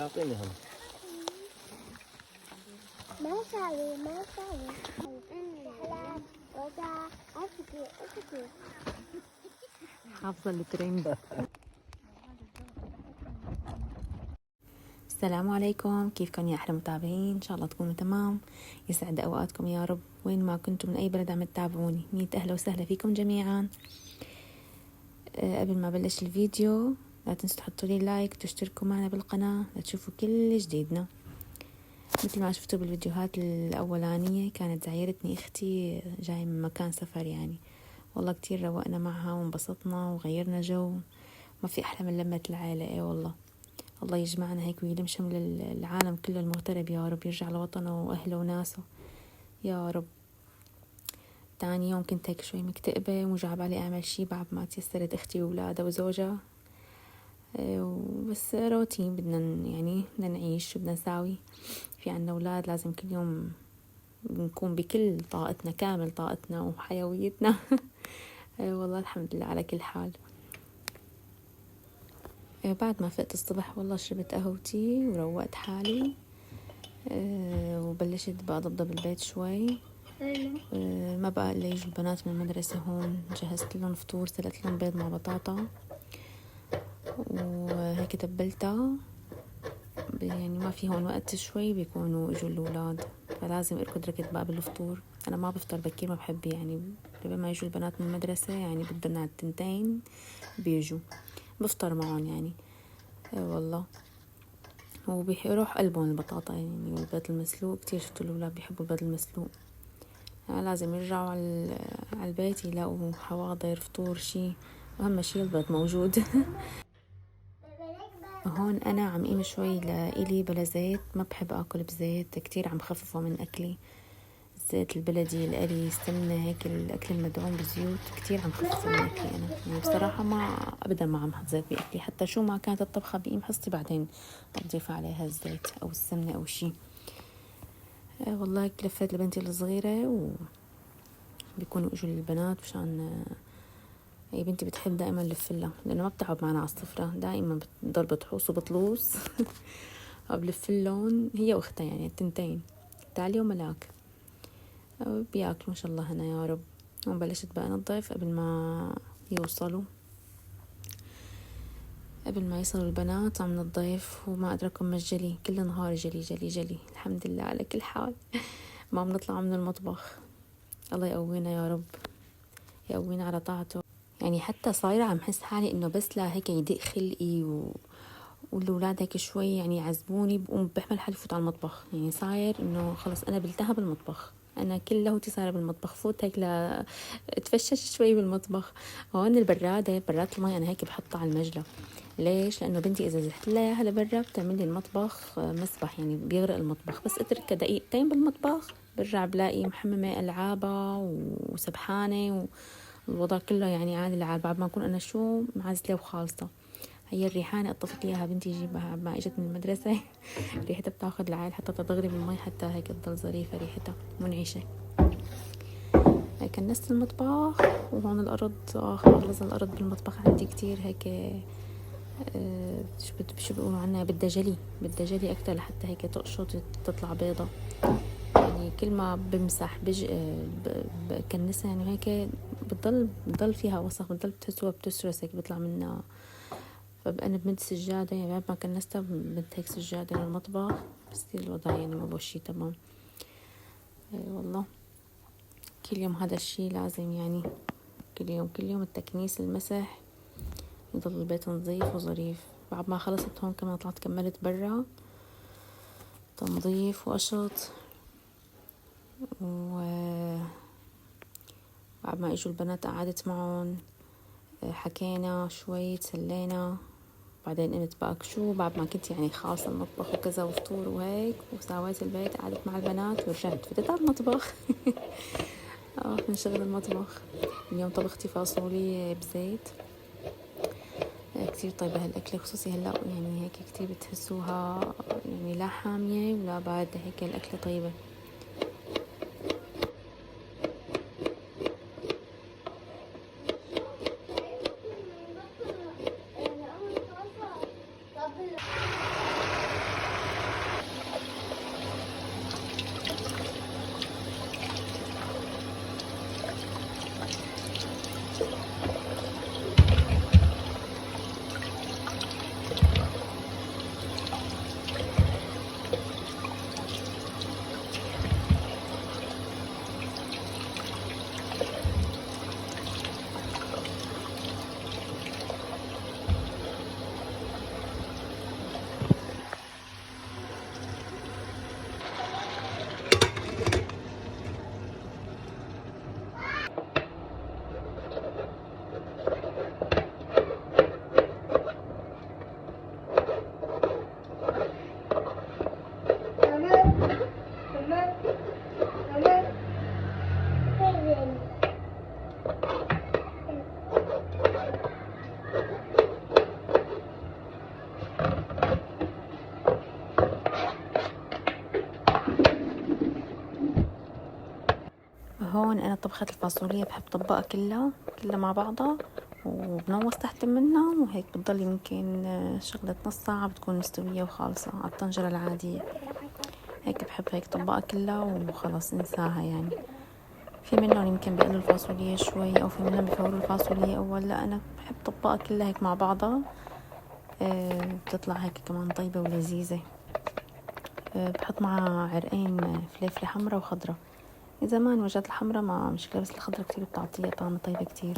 اعطيني هم. ما ساوي وضع أفكي حافظة الترند. السلام عليكم، كيفكم يا أحلى متابعين؟ إن شاء الله تكونوا تمام، يسعد أوقاتكم يا رب وين ما كنتم من أي بلد عم تتابعوني. 100 أهلا وسهلا فيكم جميعا. قبل ما بلش الفيديو لا تنسوا تحطوا لي لايك وتشتركوا معنا بالقناة لتشوفوا كل جديدنا. مثل ما شفتوا بالفيديوهات الأولانية كانت زعيرتني أختي جاي من مكان سفر، يعني والله كتير روقنا معها وانبسطنا وغيرنا جو. ما في أحلى من لمة العائلة. ايه والله، الله يجمعنا هيك ويلم شمل العالم كله المغترب يا رب، يرجع لوطنه وأهله وناسه يا رب. تاني يوم كنت هيك شوي مكتئبة ومو جاي بالي أعمل شي بعد ما تيسرت أختي وولادها وزوجها. بس روتين بدنا يعني بدنا نعيش وبدنا نساوي. في عنا أولاد لازم كل يوم نكون بكل طاقتنا، كامل طاقتنا وحيويتنا. والله الحمد لله على كل حال. بعد ما فقت الصبح والله شربت قهوتي وروقت حالي. وبلشت بقى ضبضب البيت شوي. ما بقى إلا يجوا البنات من المدرسة هون، جهزت لهم فطور، سلقت لهم بيض مع بطاطا وهيك تبلتها. يعني ما في هون وقت شوي بيكونوا اجوا الأولاد، فلازم اركض ركض بقى بالفطور. انا ما بفطر بكير، ما بحب يعني لما يجوا البنات من المدرسة، يعني بدنا على 2 بيجوا بفطر معهم يعني. والله وبيروح قلبهم البطاطا يعني والبيض المسلوق. كتير شفتوا الأولاد بيحبوا البيض المسلوق. يعني لازم يرجعوا على البيت يلاقوا حواضر فطور شي، أهم شي البيض موجود. هون أنا عم قيم شوي لإلي بلا زيت، ما بحب أكل بزيت كتير، عم خففه من أكلي. الزيت البلدي، القري، السمنة، هيك الأكل المدعوم بزيوت كتير عم خففه من أكلي أنا. يعني بصراحة ما أبدا ما عم حط زيت بأكلي، حتى شو ما كانت الطبخة بقيم حصتي بعدين أضيف عليها الزيت أو السمنة أو شي. والله لفيت لبنتي الصغيرة وبيكونوا اجوا البنات مشان هي بنتي بتحب دائما لفلها، لانه ما بتعب معنا على السفرة، دائما بتضل بتحوص وبتلوص. بلفلهم هي واختها يعني 2 تالي وملاك، بياكلوا ما شاء الله هنا يا رب. وبلشت بقى انظف قبل ما يوصلوا. قبل ما يصلوا البنات عم نضيف، وما أدركم مجلي كل نهار جلي جلي جلي. الحمد لله على كل حال. ما بنطلع من المطبخ. الله يقوينا يا رب، يقوينا على طاعته. يعني حتى صايرة عم حس حالي إنه بس لا هيك يضيق خلقي والأولاد هيك شوي يعني يعذبوني، بقوم بحمل حالي فوت على المطبخ. يعني صاير إنه خلص أنا بلتهب بالمطبخ، أنا كل هوتي صايرة بالمطبخ، فوت هيك لا اتفشش شوي بالمطبخ. هون البرادة، براد المي أنا هيك بحطها على المجلة. ليش؟ لأنه بنتي إذا زحت لها إياها لبرا بتعمل لي المطبخ مسبح، يعني بيغرق المطبخ. بس اتركها دقيقتين بالمطبخ برجع بلاقي محممة ألعابها وسبحانة والوضع كله يعني عادي العال، بعد ما أكون أنا شو معزلة وخالصة. هي الريحانة اطفت ليها بنتي جيبها ما اجت من المدرسة. ريحتها بتاخد العيل حتى تغلي بالمي، حتى هيك تضل ظريفة ريحتها منعشة. كنست المطبخ وهون الأرض خلص الأرض بالمطبخ عندي كتير هيك شو بيقولوا عنها، بدها جلي أكتر لحتى هيك تقشط تطلع بيضة. يعني كل ما بمسح بكنسها يعني هيك بتضل فيها وسخ، بتضل بتهزوها بتسرس هيك بيطلع منها. فأنا بمد سجادة، يعني بعد ما كنستها بمد هيك سجادة للمطبخ، بصير الوضع يعني ما بوشي تمام. والله كل يوم هذا الشي لازم، يعني كل يوم التكنيس المسح، يضل البيت نظيف وظريف. بعد ما خلصت هون كمان طلعت كملت برا تنظيف وقشط. وبعد ما اجوا البنات قعدت معهم، حكينا شوي تسلينا. بعدين قمت بقى شو بعد ما كنت يعني خاصة المطبخ وكذا وفطور وهيك وساويت البيت، قعدت مع البنات ورجعت فتت على المطبخ. من شغل المطبخ. اليوم طبختي فاصولي بزيت. كتير طيبة هالأكلة، خصوصي هلأ يعني هيك كتير بتحسوها يعني لا حامية ولا باردة، هيك الأكلة طيبة. هون أنا طبخت الفاصوليا بحب طبقها كلها مع بعضها، وبنوص تحت منها، وهيك بتضل يمكن شغلة نص ساعة بتكون مستوية وخالصة على الطنجرة العادية. هيك بحب هيك طبقها كلها وخلاص انساها. يعني في منهم يمكن بيقلوا الفاصوليا شوي، أو في منهم بيفوروا الفاصوليا أول. لا أنا بحب طبقها كلها هيك مع بعضها. بتطلع هيك كمان طيبة ولذيذة. بحط معها عرقين فلفلة حمرا وخضرا. زمان وجدت الحمرا ما مشكلة، بس الخضرا كتير بتعطيها طعم طيبة كتير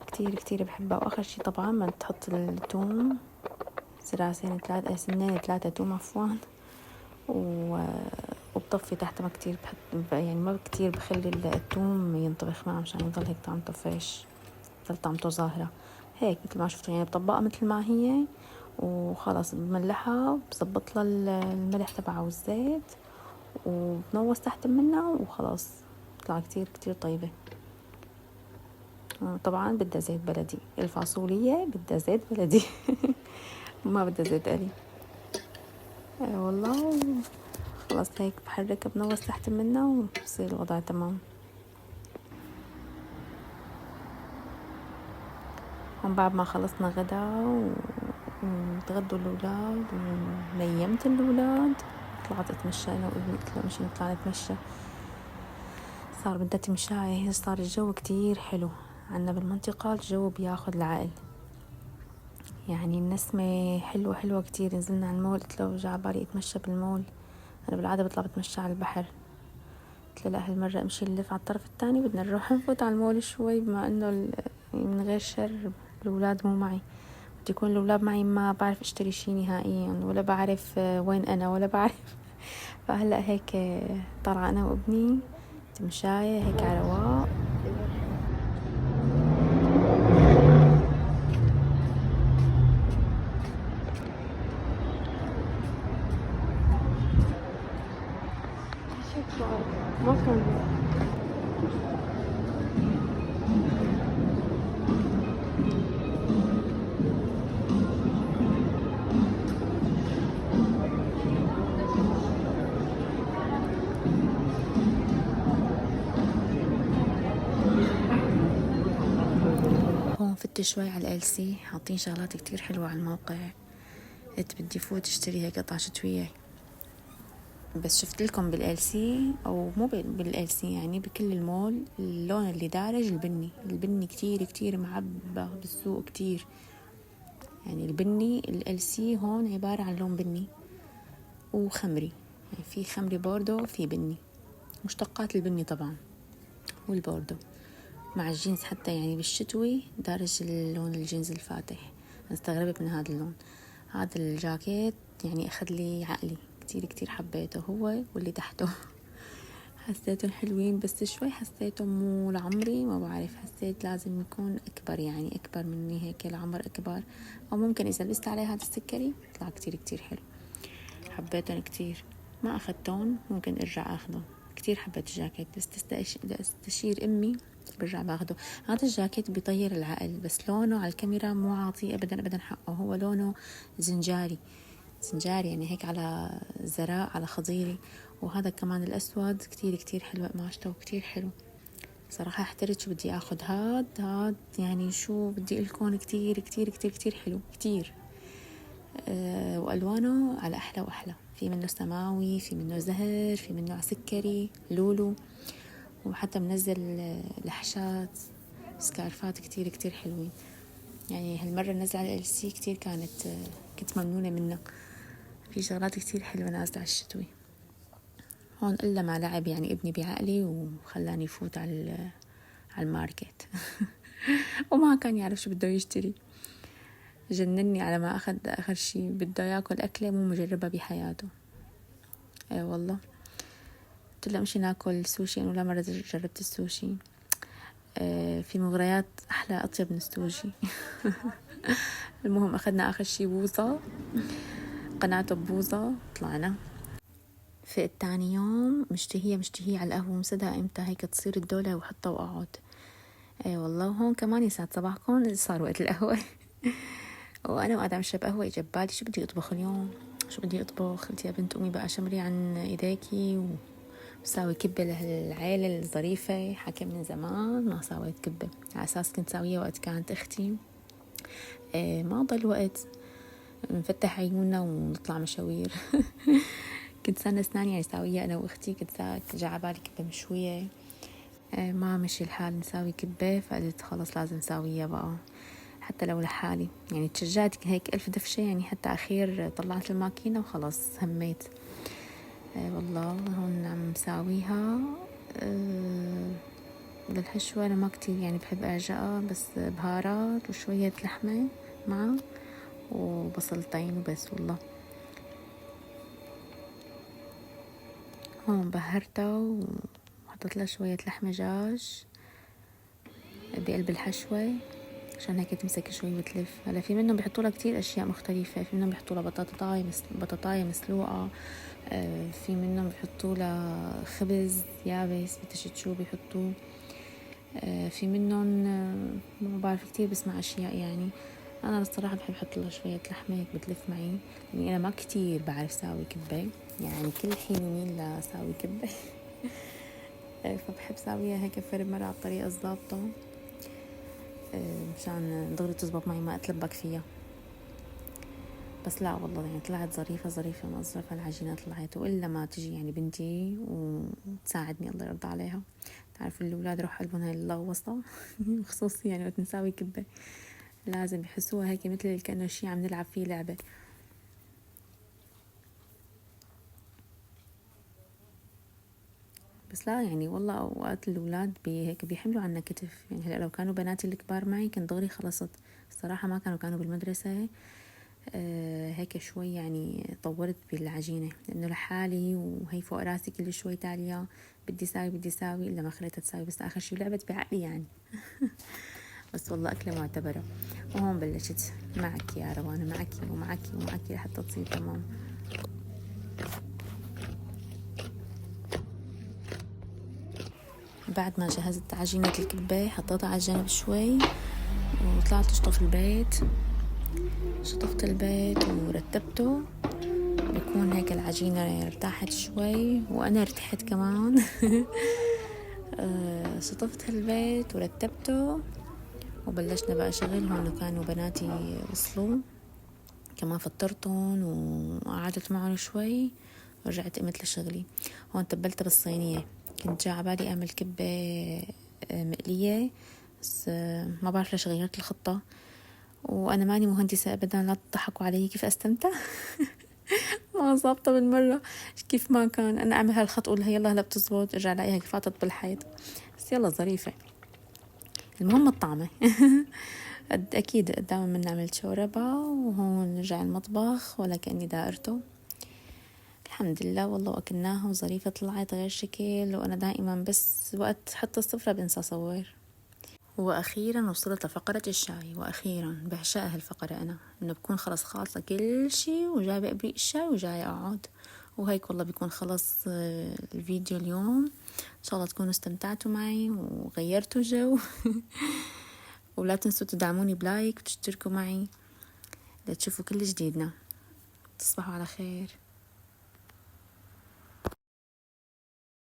كتير كتير بحبها. وآخر شي طبعا ما تحط الثوم، سنين 3 توم عفوا، وبطفي تحت. ما كتير بحط يعني، ما كتير بخلي الثوم ينطبخ معه مشان يضل هيك طعمته فريش، يضل طعمته ظاهرة هيك مثل ما شفتوا. يعني بطبقها مثل ما هي وخلاص، بملحها بظبط لها الملح تبعها والزيت، وبنوص تحت منها وخلاص بتطلع كتير كتير طيبة. طبعا بدها زيت بلدي، الفاصوليا بدها زيت بلدي ما بدها زيت قلي. والله خلاص هيك بحركها، بنوص تحت منها وبصير الوضع تمام. هون بعد ما خلصنا غدا وتغدوا الأولاد ونيمت الأولاد، طلعت أتمشى أنا وابني. قلت له مشي نطلع نتمشى. صار بدها تمشاية، صار الجو كتير حلو عنا بالمنطقة، الجو بياخد العقل. يعني النسمة حلوة كتير. نزلنا على المول، قلت له جا بالي اتمشى بالمول. أنا بالعادة بطلع بتمشى على البحر. قلت له لا، هالمرة امشي نلف على الطرف الثاني، بدنا نروح نفوت على المول شوي، بما انه من غير شر الأولاد مو معي. بدي يكون الأولاد معي ما بعرف اشتري شي نهائيا، ولا بعرف وين أنا، ولا بعرف. فهلأ هيك طالعة أنا وابني تمشاية هيك على رواق. ما فهمت. هون فت شوي على LC، حاطين شغلات كتير حلوة على الموقع. قلت بدي فوت اشتري هيك قطعة شتوية. بس شفت لكم بالLC، او مو بالLC، يعني بكل المول، اللون اللي دارج البني كتير كتير معبى بالسوق كتير. يعني البني الLC هون عبارة عن لون بني وخمري. يعني في خمري بوردو، في بني، مشتقات البني طبعا والبوردو مع الجينز. حتى يعني بالشتوي دارج اللون الجينز الفاتح. أنا استغربت من هذا اللون. هذا الجاكيت يعني أخذ لي عقلي كتير كتير، حبيته هو واللي تحته حسيتهم حلوين، بس شوي حسيتهم مو لعمري، ما بعرف، حسيت لازم يكون أكبر، يعني أكبر مني هيك، العمر أكبر. أو ممكن إذا لبست عليه هذا السكري يطلع كتير كتير حلو. حبيتهم كتير، ما أخذتهم، ممكن أرجع أخذهم. كتير حبيت الجاكيت، بس استشير أمي برجع باخده. هذا الجاكيت بيطير العقل، بس لونه على الكاميرا مو عاطي أبدا حقه. هو لونه زنجاري يعني هيك على زراء على خضيري. وهذا كمان الأسود كتير كتير حلو قماشته وكتير حلو صراحة. احترت شو بدي أخذ. هاد يعني شو بدي لكم، كتير كتير كتير كتير حلو كتير. وألوانه على أحلى وأحلى. في منه سماوي، في منه زهر، في منه عسكري لولو، وحتى منزل لحشات سكارفات كتير كتير حلوين. يعني هالمرة نزل على LC كتير كنت ممنونة منه. في شغلات كتير حلوة نازلة على الشتوي. هون إلا ما لعب يعني ابني بعقلي وخلاني فوت على الماركت وما كان يعرف شو بده يشتري. جنني على ما أخذ آخر شي بده ياكل أكلة مو مجربة بحياته. والله قلت له امشي ناكل سوشي. أنا ولا مرة جربت السوشي. في مغريات أحلى أطيب من السوشي المهم أخذنا آخر شي بوظة، قناته ببوظة، طلعنا. في التاني يوم مشتهية على القهوة، مصدقة إمتى هيك تصير الدولة وحطها وأقعد. والله هون كمان يسعد صباحكم، صار وقت القهوة وأنا وقاعدة أشرب قهوة. إجا ببالي شو بدي أطبخ اليوم. قلت يا بنت أمي بقى شمري عن إيديكي بساوي كبة للعيلة الظريفة، حكى من زمان ما سويت كبة، على أساس كنت ساوية وقت كانت أختي. ما ضل وقت نفتح عيوننا ونطلع مشاوير. كنت سنة أسنان يعني ساوية أنا وأختي، كنت جا عبالي كبة مشوية. ما مشي الحال نساوي كبة، فقلت خلص لازم ساويها بقى حتى لو لحالي. يعني تشجعت هيك ألف دفشة، يعني حتى أخير طلعت الماكينة وخلاص هميت. والله هون عم مساويها. للحشوة أنا ما كتير يعني بحب أعجقها، بس بهارات وشوية لحمة معه وبصلتين وبس. والله هون بهرتها وحطت لها شوية لحمة دجاج بقلب الحشوة عشان هيك تمسك شوي وتلف. هلا في منهم بيحطوا لها كتير أشياء مختلفة، في منهم بيحطوا لها بطاطاية مسلوقة، في منهم بيحطوا لها خبز يابس بتشتشو بيحطوه، في منهم ما بعرف كتير بسمع أشياء. يعني أنا الصراحة بحب أحط لها شوية لحمة هيك بتلف معي، لأني أنا ما كتير بعرف ساوي كبة، يعني كل حين ومين لساوي كبة. فبحب ساويها هيك فرد مرة على الطريقة الضابطة، مشان دغري تزبط معي ما أتلبك فيها. بس لا والله يعني طلعت ظريفة مظرفة، العجينة طلعت. وإلا ما تجي يعني بنتي وتساعدني الله يرضى عليها. تعرف الأولاد روح قلبهم هاي اللغوصة. خصوصي يعني وقت نساوي كبة لازم يحسوها هيك مثل كأنه شي عم نلعب فيه لعبة. بس لا يعني والله أوقات الأولاد هيك بيحملوا عنا كتف. يعني هلا لو كانوا بناتي الكبار معي كان دغري خلصت. الصراحة ما كانوا بالمدرسة. هيك شوي يعني طورت بالعجينة لأنه لحالي وهي فوق راسي كل شوي تالية بدي ساوي إلا ما خليتها تساوي. بس آخر شي لعبت بعقلي يعني. بس والله أكلة معتبرة. وهون بلشت معك يا روانة، معك لحتى تصير تمام. بعد ما جهزت عجينة الكبة حطيتها على جنب شوي وطلعت شطفت البيت ورتبته. بكون هيك العجينة ارتاحت شوي وأنا ارتحت كمان. شطفت البيت ورتبته وبلشنا بقى شغل. هون كانوا بناتي وصلوا كمان، فطرتهم وقعدت معهم شوي ورجعت قمت لشغلي. هون تبلتها بالصينية. كنت جا عبالي أعمل كبة مقلية، بس ما بعرف ليش غيرت الخطة. وأنا ماني مهندسة أبدا، لا تضحكوا علي كيف أستمتع. ما ظابطة بالمرة. كيف ما كان أنا أعمل هالخط أقول يلا هلا بتزبط، أرجع ألاقيها فاتت بالحيط. بس يلا ظريفة، المهم الطعمة. أكيد دائما من عملت شوربة. وهون نرجع المطبخ ولا كأني دائرته. الحمد لله والله وأكلناها وظريفة طلعت غير شكل. وأنا دائما بس وقت حط السفرة بنسى صور. وأخيرا وصلت لفقرة الشاي، وأخيرا بعشقها الفقرة أنا، إنه بكون خلص خالصة كل شي وجايبة إبريق الشاي وجاية أقعد. وهيك والله بيكون خلص الفيديو اليوم. إن شاء الله تكونوا استمتعتوا معي وغيرتوا جو. ولا تنسوا تدعموني بلايك وتشتركوا معي لتشوفوا كل جديدنا. تصبحوا على خير.